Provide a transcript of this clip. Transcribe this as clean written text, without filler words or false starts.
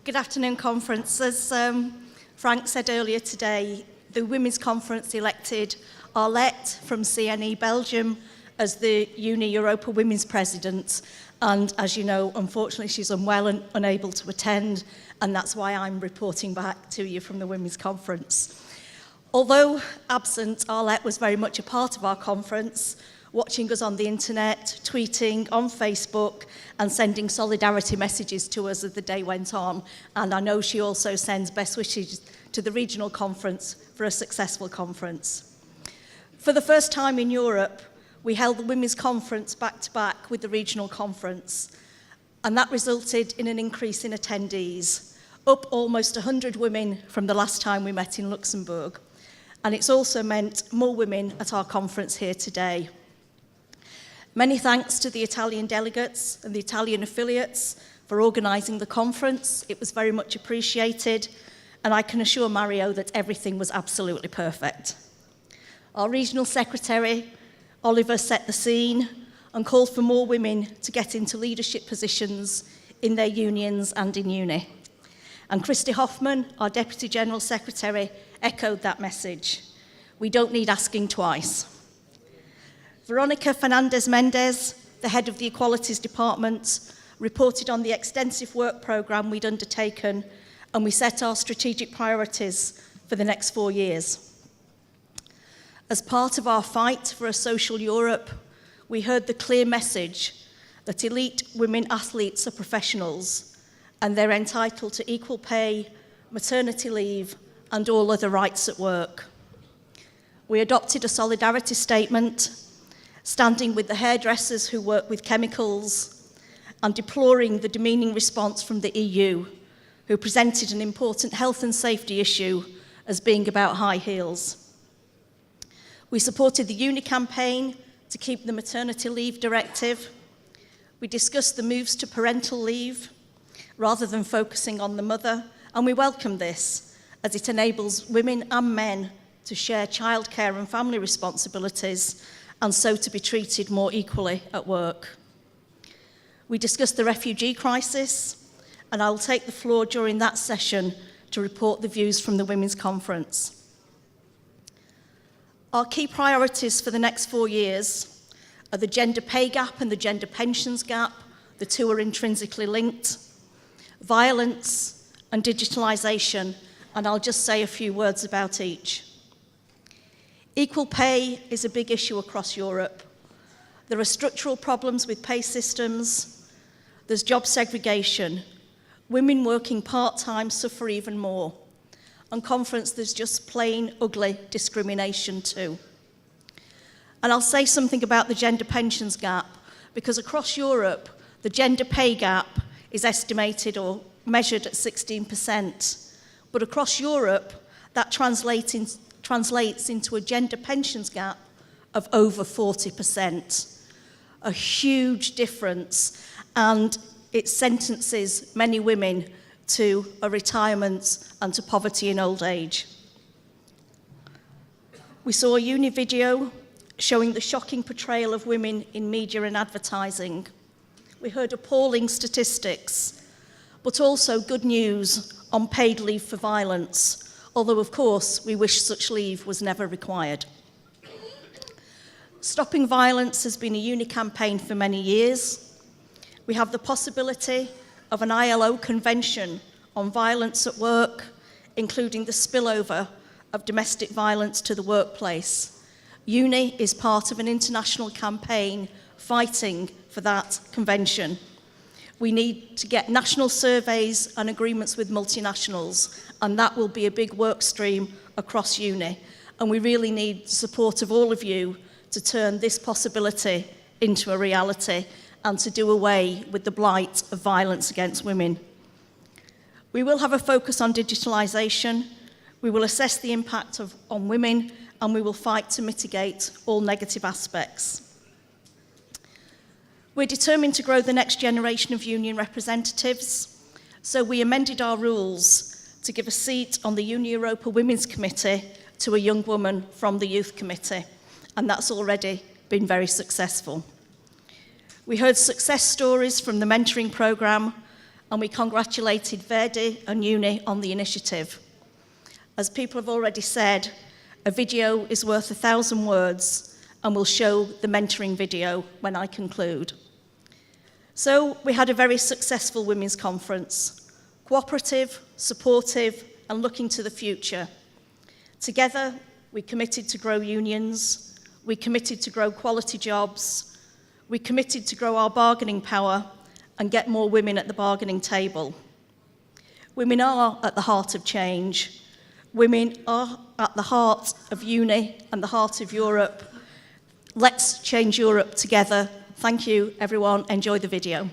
Good afternoon, conference. As Frank said earlier today, the Women's Conference elected Arlette from CNE Belgium as the UNI Europa Women's President. And as you know, unfortunately, she's unwell and unable to attend, and that's why I'm reporting back to you from the Women's Conference. Although absent, Arlette was very much a part of our conference, watching us on the internet, tweeting, on Facebook, and sending solidarity messages to us as the day went on. And I know she also sends best wishes to the regional conference for a successful conference. For the first time in Europe, we held the Women's Conference back-to-back with the regional conference, and that resulted in an increase in attendees, up almost 100 women from the last time we met in Luxembourg. And it's also meant more women at our conference here today. Many thanks to the Italian delegates and the Italian affiliates for organising the conference. It was very much appreciated, and I can assure Mario that everything was absolutely perfect. Our regional secretary, Oliver, set the scene and called for more women to get into leadership positions in their unions and in UNI. And Christy Hoffman, our Deputy General Secretary, echoed that message. We don't need asking twice. Veronica Fernandez-Mendez, the head of the Equalities Department, reported on the extensive work programme we'd undertaken, and we set our strategic priorities for the next 4 years. As part of our fight for a social Europe, we heard the clear message that elite women athletes are professionals and they're entitled to equal pay, maternity leave, and all other rights at work. We adopted a solidarity statement, standing with the hairdressers who work with chemicals and deploring the demeaning response from the EU, who presented an important health and safety issue as being about high heels. We supported the UNI campaign to keep the maternity leave directive. We discussed the moves to parental leave rather than focusing on the mother, and we welcome this as it enables women and men to share childcare and family responsibilities and so to be treated more equally at work. We discussed the refugee crisis, and I will take the floor during that session to report the views from the Women's Conference. Our key priorities for the next 4 years are the gender pay gap and the gender pensions gap. The two are intrinsically linked. Violence and digitalisation, and I'll just say a few words about each. Equal pay is a big issue across Europe. There are structural problems with pay systems. There's job segregation. Women working part-time suffer even more. On conference, there's just plain ugly discrimination too. And I'll say something about the gender pensions gap, because across Europe, the gender pay gap is estimated or measured at 16%. But across Europe, that translates into a gender pensions gap of over 40%. A huge difference, and it sentences many women to a retirement and to poverty in old age. We saw a UNI video showing the shocking portrayal of women in media and advertising. We heard appalling statistics, but also good news on paid leave for violence, although of course we wish such leave was never required. Stopping violence has been a UNI campaign for many years. We have the possibility of an ILO convention on violence at work, including the spillover of domestic violence to the workplace. UNI is part of an international campaign fighting for that convention. We need to get national surveys and agreements with multinationals, and that will be a big work stream across UNI. And we really need the support of all of you to turn this possibility into a reality and to do away with the blight of violence against women. We will have a focus on digitalisation. We will assess the impact on women, and we will fight to mitigate all negative aspects. We're determined to grow the next generation of union representatives, so we amended our rules to give a seat on the UNI Europa Women's Committee to a young woman from the Youth Committee, and that's already been very successful. We heard success stories from the mentoring programme and we congratulated Verdi and UNI on the initiative. As people have already said, a video is worth 1,000 words, and we'll show the mentoring video when I conclude. So we had a very successful women's conference, cooperative, supportive, and looking to the future. Together, we committed to grow unions, we committed to grow quality jobs, we committed to grow our bargaining power and get more women at the bargaining table. Women are at the heart of change. Women are at the heart of UNI and the heart of Europe. Let's change Europe together. Thank you, everyone. Enjoy the video.